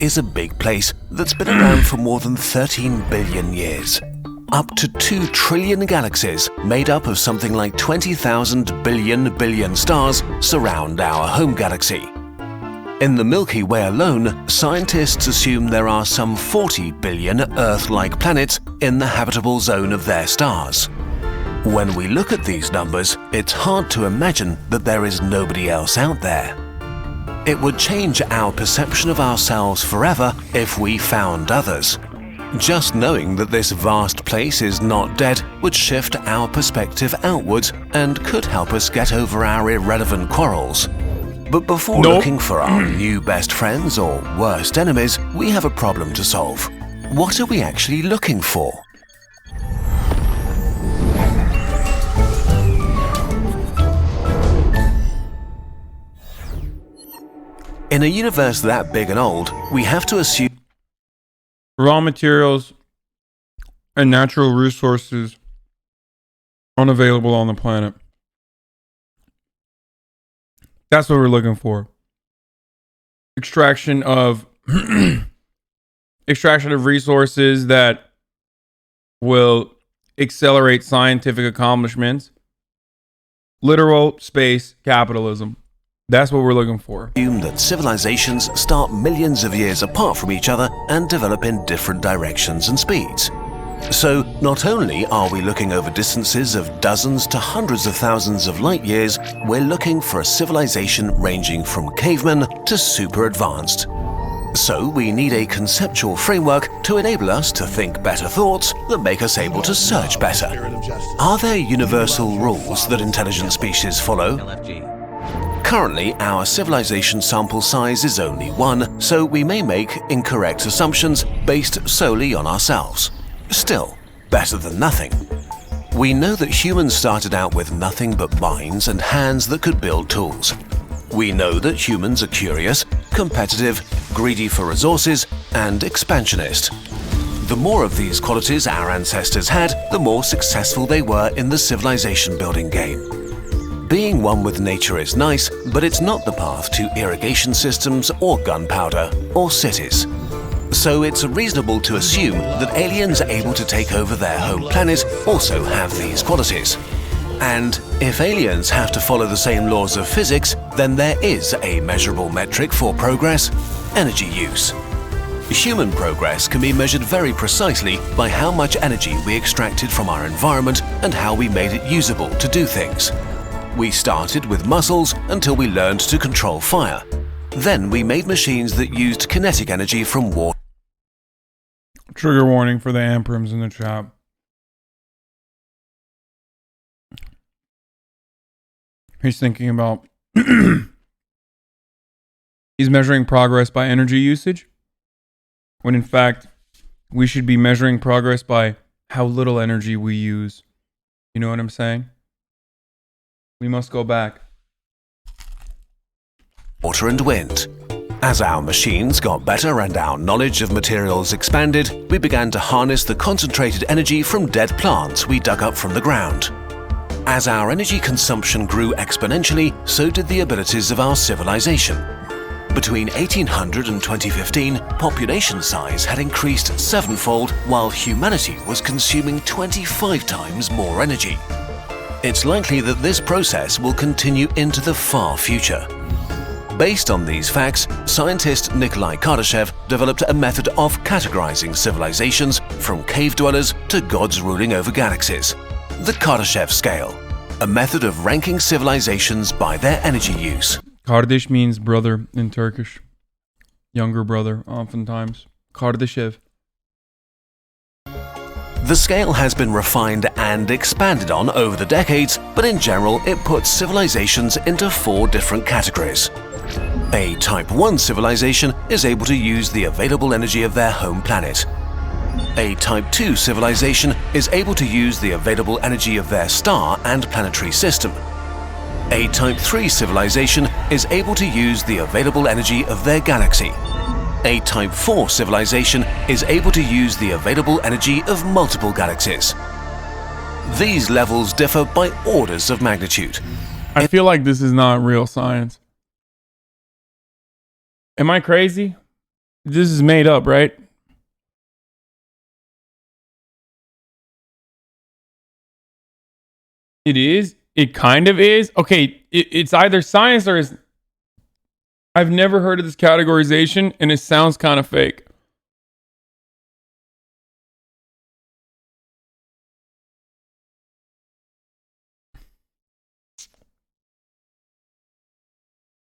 is a big place that's been around for more than 13 billion years. Up to 2 trillion galaxies made up of something like 20,000 billion stars surround our home galaxy. In the Milky Way alone, scientists assume there are some 40 billion Earth-like planets in the habitable zone of their stars. When we look at these numbers, it's hard to imagine that there is nobody else out there. It would change our perception of ourselves forever if we found others. Just knowing that this vast place is not dead would shift our perspective outwards and could help us get over our irrelevant quarrels. But before looking for our new best friends or worst enemies, we have a problem to solve. What are we actually looking for? In a universe that big and old, we have to assume raw materials and natural resources unavailable on the planet. That's what we're looking for. Extraction of resources that will accelerate scientific accomplishments. Literal space capitalism. That's what we're looking for. That civilizations start millions of years apart from each other and develop in different directions and speeds. So, not only are we looking over distances of dozens to hundreds of thousands of light years, we're looking for a civilization ranging from cavemen to super advanced. So, we need a conceptual framework to enable us to think better thoughts that make us able to search better. Are there universal rules that intelligent species follow? Currently, our civilization sample size is only 1, so we may make incorrect assumptions based solely on ourselves. Still, better than nothing. We know that humans started out with nothing but minds and hands that could build tools. We know that humans are curious, competitive, greedy for resources, and expansionist. The more of these qualities our ancestors had, the more successful they were in the civilization building game. Being one with nature is nice, but it's not the path to irrigation systems or gunpowder or cities. So it's reasonable to assume that aliens able to take over their home planet also have these qualities. And if aliens have to follow the same laws of physics, then there is a measurable metric for progress: energy use. Human progress can be measured very precisely by how much energy we extracted from our environment and how we made it usable to do things. We started with muscles until we learned to control fire. Then we made machines that used kinetic energy from water. Trigger warning for the amprims in the chat. He's thinking about he's measuring progress by energy usage, when in fact we should be measuring progress by how little energy we use. You know what I'm saying? We must go back. Water and wind. As our machines got better and our knowledge of materials expanded, we began to harness the concentrated energy from dead plants we dug up from the ground. As our energy consumption grew exponentially, so did the abilities of our civilization. Between 1800 and 2015, population size had increased 7-fold, while humanity was consuming 25 times more energy. It's likely that this process will continue into the far future. Based on these facts, scientist Kardashev developed a method of categorizing civilizations from cave dwellers to gods ruling over galaxies. The Kardashev scale, a method of ranking civilizations by their energy use. Kardeş means brother in Turkish. Younger brother, oftentimes. Kardashev. The scale has been refined and expanded on over the decades, but in general it puts civilizations into 4 different categories. A Type 1 civilization is able to use the available energy of their home planet. A Type 2 civilization is able to use the available energy of their star and planetary system. A Type 3 civilization is able to use the available energy of their galaxy. A Type 4 civilization is able to use the available energy of multiple galaxies. These levels differ by orders of magnitude. I feel like this is not real science. Am I crazy? This is made up, right? It is. It kind of is. Okay, it's either science or it's. I've never heard of this categorization, and it sounds kind of fake.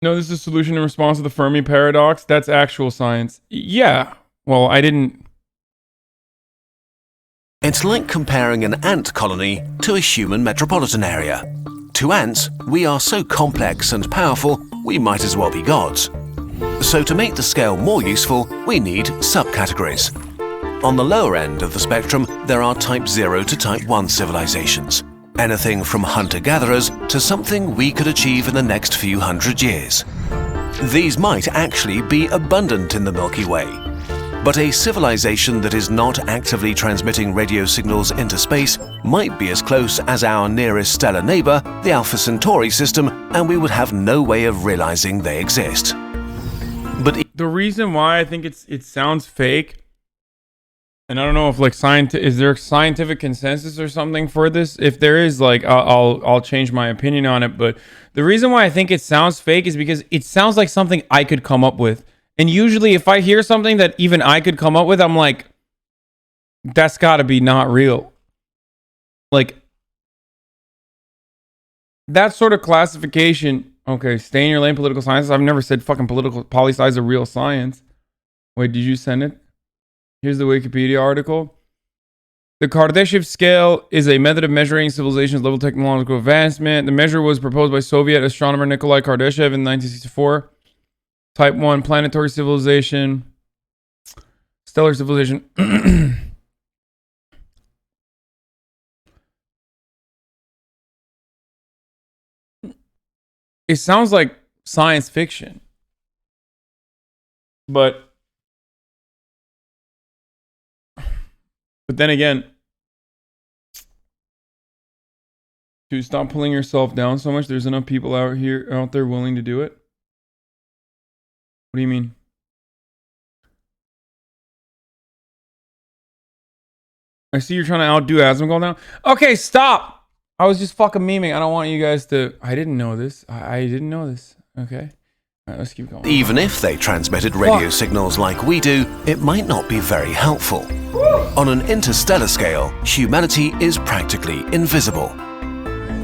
No, this is a solution in response to the Fermi paradox. That's actual science. Yeah. Well, I didn't. It's like comparing an ant colony to a human metropolitan area. To ants, we are so complex and powerful, we might as well be gods. So to make the scale more useful, we need subcategories. On the lower end of the spectrum, there are Type 0 to Type 1 civilizations. Anything from hunter-gatherers to something we could achieve in the next few hundred years. These might actually be abundant in the Milky Way. But a civilization that is not actively transmitting radio signals into space might be as close as our nearest stellar neighbor, the Alpha Centauri system, and we would have no way of realizing they exist. But the reason why I think it sounds fake, and I don't know if like is there a scientific consensus or something for this? If there is, like I'll change my opinion on it. But the reason why I think it sounds fake is because it sounds like something I could come up with. And usually if I hear something that even I could come up with, I'm like, that's got to be not real. Like, that sort of classification, okay, stay in your lane, political sciences. I've never said fucking political poli-sci is a real science. Wait, did you send it? Here's the Wikipedia article. The Kardashev scale is a method of measuring civilization's level of technological advancement. The measure was proposed by Soviet astronomer Nikolai Kardashev in 1964. Type 1, planetary civilization, stellar civilization. It sounds like science fiction. But then again, to stop pulling yourself down so much, there's enough people out there willing to do it. What do you mean? I see you're trying to outdo Asmongold now. Okay, stop. I was just fucking memeing. I don't want you guys to. I didn't know this. I didn't know this. Okay. All right, let's keep going. Even if they transmitted radio signals like we do, it might not be very helpful. On an interstellar scale, humanity is practically invisible.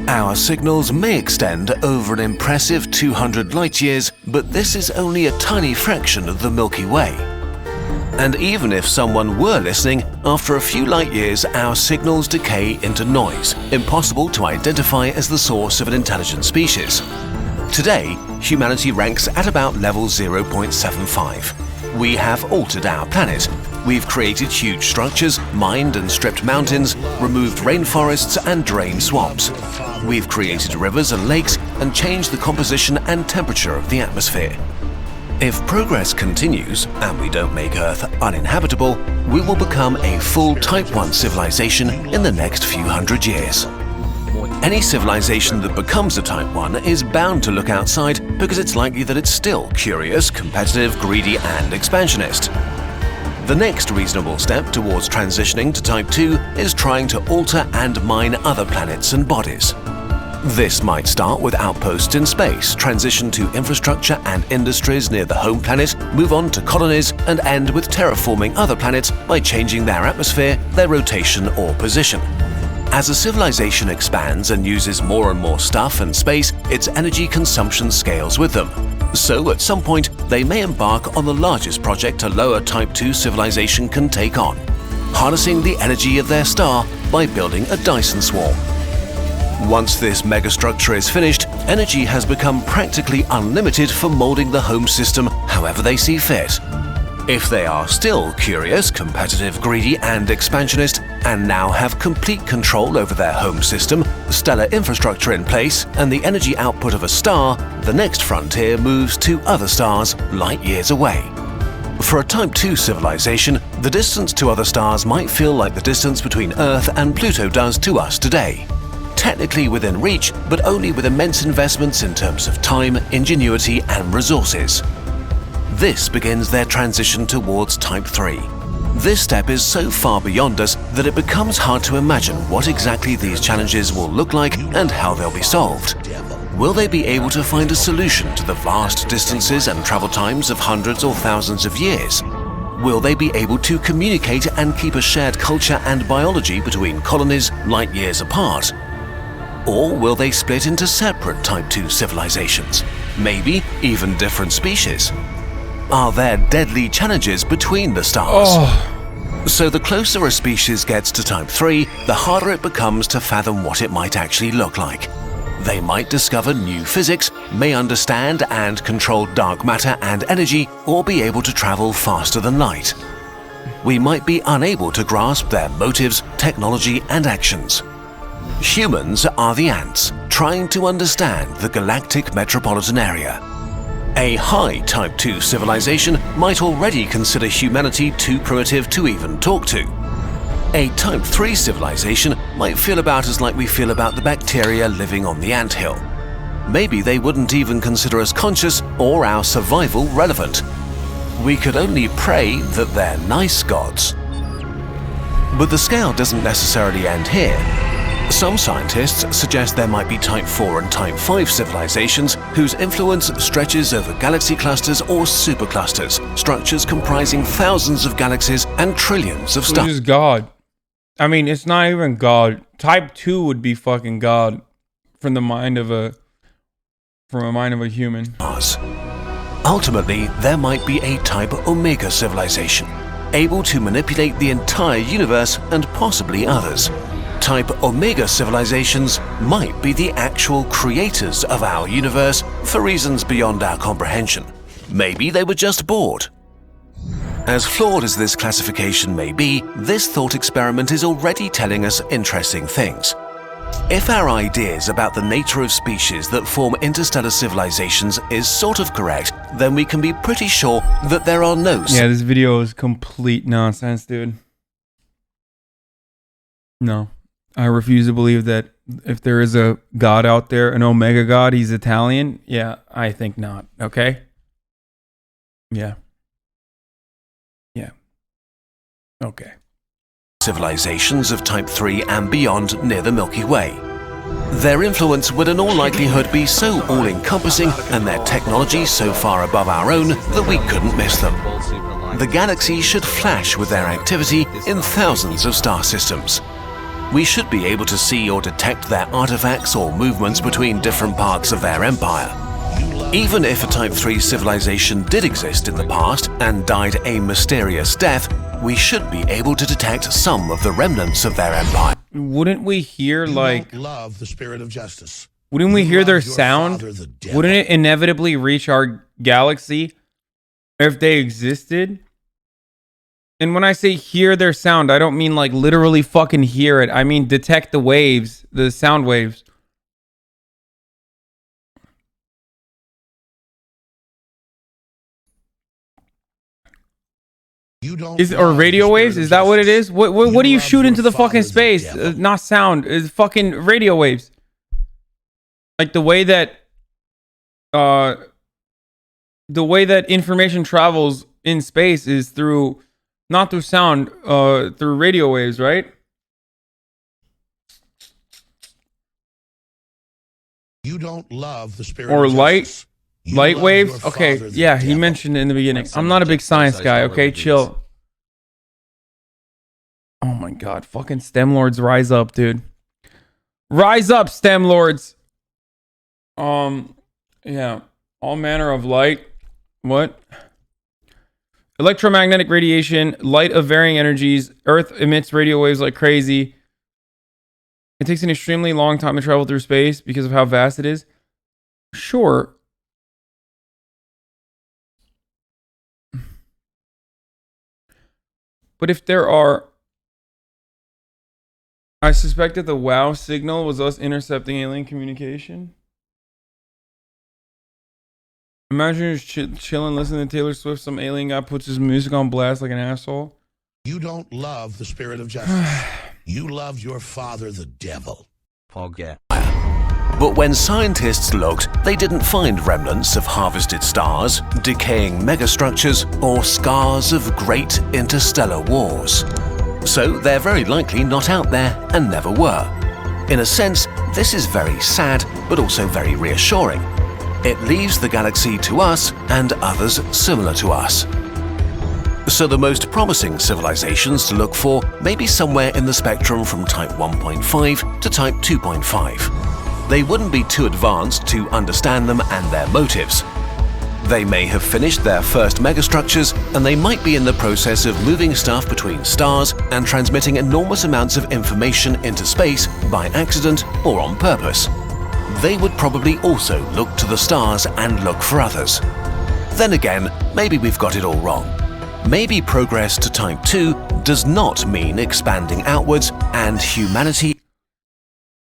Our signals may extend over an impressive 200 light years, but this is only a tiny fraction of the Milky Way. And even if someone were listening, after a few light years, our signals decay into noise, impossible to identify as the source of an intelligent species. Today, humanity ranks at about level 0.75. We have altered our planet. We've created huge structures, mined and stripped mountains, removed rainforests and drained swamps. We've created rivers and lakes and changed the composition and temperature of the atmosphere. If progress continues and we don't make Earth uninhabitable, we will become a full Type 1 civilization in the next few hundred years. Any civilization that becomes a Type 1 is bound to look outside because it's likely that it's still curious, competitive, greedy, and expansionist. The next reasonable step towards transitioning to Type 2 is trying to alter and mine other planets and bodies. This might start with outposts in space, transition to infrastructure and industries near the home planet, move on to colonies, and end with terraforming other planets by changing their atmosphere, their rotation, or position. As a civilization expands and uses more and more stuff and space, its energy consumption scales with them. So at some point, they may embark on the largest project a lower Type 2 civilization can take on, harnessing the energy of their star by building a Dyson swarm. Once this megastructure is finished, energy has become practically unlimited for molding the home system however they see fit. If they are still curious, competitive, greedy, and expansionist, and now have complete control over their home system, stellar infrastructure in place, and the energy output of a star, the next frontier moves to other stars light years away. For a Type 2 civilization, the distance to other stars might feel like the distance between Earth and Pluto does to us today. Technically within reach, but only with immense investments in terms of time, ingenuity, and resources. This begins their transition towards Type 3. This step is so far beyond us that it becomes hard to imagine what exactly these challenges will look like and how they'll be solved. Will they be able to find a solution to the vast distances and travel times of hundreds or thousands of years? Will they be able to communicate and keep a shared culture and biology between colonies light years apart? Or will they split into separate Type 2 civilizations, maybe even different species? Are there deadly challenges between the stars? So the closer a species gets to Type 3, the harder it becomes to fathom what it might actually look like. They might discover new physics, may understand and control dark matter and energy, or be able to travel faster than light. We might be unable to grasp their motives, technology, and actions. Humans are the ants, trying to understand the galactic metropolitan area. A high Type 2 civilization might already consider humanity too primitive to even talk to. A Type 3 civilization might feel about as like we feel about the bacteria living on the anthill. Maybe they wouldn't even consider us conscious or our survival relevant. We could only pray that they're nice gods. But the scale doesn't necessarily end here. Some scientists suggest there might be Type 4 and Type 5 civilizations whose influence stretches over galaxy clusters or superclusters, structures comprising thousands of galaxies and trillions of stars. Which is God. I mean, it's not even God. Type 2 would be fucking God from a mind of a human. Ultimately, there might be a Type Omega civilization, able to manipulate the entire universe and possibly others. Type Omega civilizations might be the actual creators of our universe for reasons beyond our comprehension. Maybe they were just bored. As flawed as this classification may be, this thought experiment is already telling us interesting things. If our ideas about the nature of species that form interstellar civilizations is sort of correct, then we can be pretty sure that there are no... Yeah, this video is complete nonsense, dude. No. I refuse to believe that if there is a God out there, an Omega God, he's Italian. Yeah, I think not. Okay? Yeah. Yeah. Okay. Civilizations of Type 3 and beyond near the Milky Way. Their influence would in all likelihood be so all-encompassing and their technology so far above our own that we couldn't miss them. The galaxy should flash with their activity in thousands of star systems. We should be able to see or detect their artifacts or movements between different parts of their empire. Even if a Type 3 civilization did exist in the past and died a mysterious death, we should be able to detect some of the remnants of their empire. Wouldn't we hear like... love the spirit of justice. Wouldn't we hear their sound? Wouldn't it inevitably reach our galaxy if they existed? And when I say hear their sound, I don't mean like literally fucking hear it. I mean detect the waves, the sound waves. Or radio waves? Is that what it is? What do you shoot into the fucking space? Not sound. It's fucking radio waves. Like the way that information travels in space is through, not through sound, through radio waves, right? You don't love the spirit or of light. You Light love waves? your Okay, father, the yeah, he devil. mentioned it in the beginning. I'm not a big science guy, okay? Chill. Oh my god, fucking STEM lords, rise up, dude. Rise up, STEM lords. Yeah. All manner of light. What? Electromagnetic radiation, light of varying energies. Earth emits radio waves like crazy. It takes an extremely long time to travel through space because of how vast it is. Sure. But if there are... I suspect that the WOW signal was us intercepting alien communication. Imagine you're chilling, listening to Taylor Swift, some alien guy puts his music on blast like an asshole. You don't love the spirit of justice. You love your father, the devil. But But when scientists looked, they didn't find remnants of harvested stars, decaying megastructures, or scars of great interstellar wars. So they're very likely not out there and never were. In a sense, this is very sad, but also very reassuring. It leaves the galaxy to us and others similar to us. So the most promising civilizations to look for may be somewhere in the spectrum from Type 1.5 to Type 2.5. They wouldn't be too advanced to understand them and their motives. They may have finished their first megastructures, and they might be in the process of moving stuff between stars and transmitting enormous amounts of information into space by accident or on purpose. They would probably also look to the stars and look for others. Then again, maybe we've got it all wrong. Maybe progress to Type 2 does not mean expanding outwards and humanity...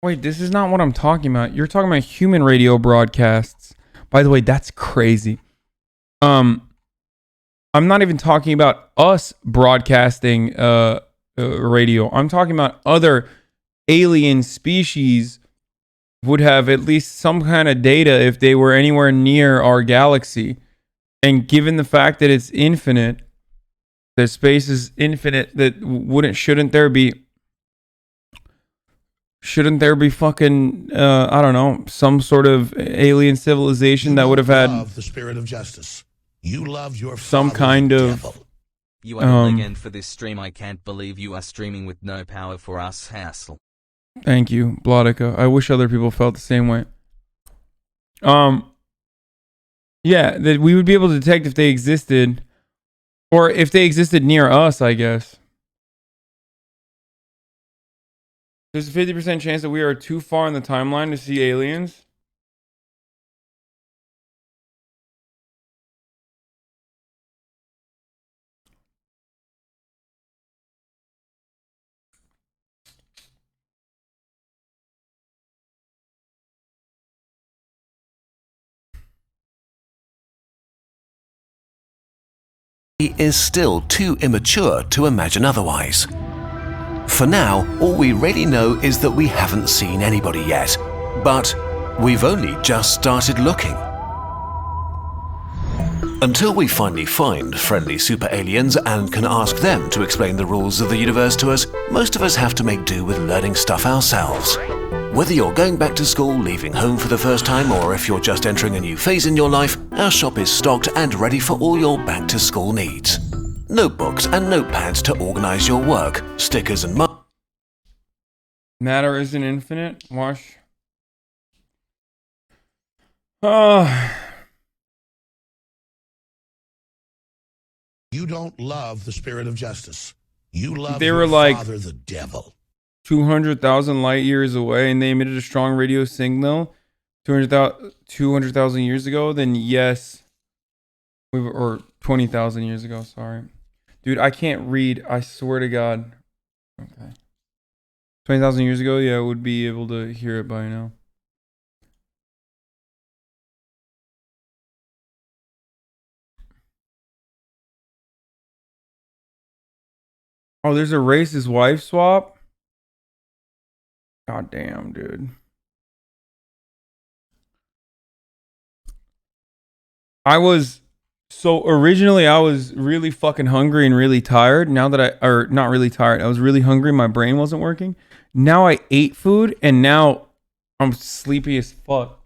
Wait, this is not what I'm talking about. You're talking about human radio broadcasts. By the way, that's crazy. I'm not even talking about us broadcasting radio. I'm talking about other alien species would have at least some kind of data if they were anywhere near our galaxy. And given the fact that it's infinite, that space is infinite, that shouldn't there be fucking I don't know, some sort of alien civilization that would have had love the spirit of justice. You love your some father, kind the of devil. You are a legend for this stream. I can't believe you are streaming with no power for us, hassle. Thank you, Blodica. I wish other people felt the same way. Yeah, that we would be able to detect if they existed, or if they existed near us, I guess. There's a 50% chance that we are too far in the timeline to see aliens. is still too immature to imagine otherwise. For now, all we really know is that we haven't seen anybody yet, but we've only just started looking. Until we finally find friendly super aliens and can ask them to explain the rules of the universe to us, most of us have to make do with learning stuff ourselves. Whether you're going back to school, leaving home for the first time, or if you're just entering a new phase in your life, our shop is stocked and ready for all your back-to-school needs. Notebooks and notepads to organize your work, stickers and Matter isn't infinite. Wash. You don't love the spirit of justice. You love They your were like father, the devil. 200,000 light years away, and they emitted a strong radio signal 200,000 years ago, then yes. Or 20,000 years ago, sorry. Dude, I can't read. I swear to God. Okay. 20,000 years ago, yeah, I would be able to hear it by now. Oh, there's a racist wife swap? God damn, dude. Originally I was really fucking hungry and really tired. Now that not really tired. I was really hungry. My brain wasn't working. Now I ate food and now I'm sleepy as fuck.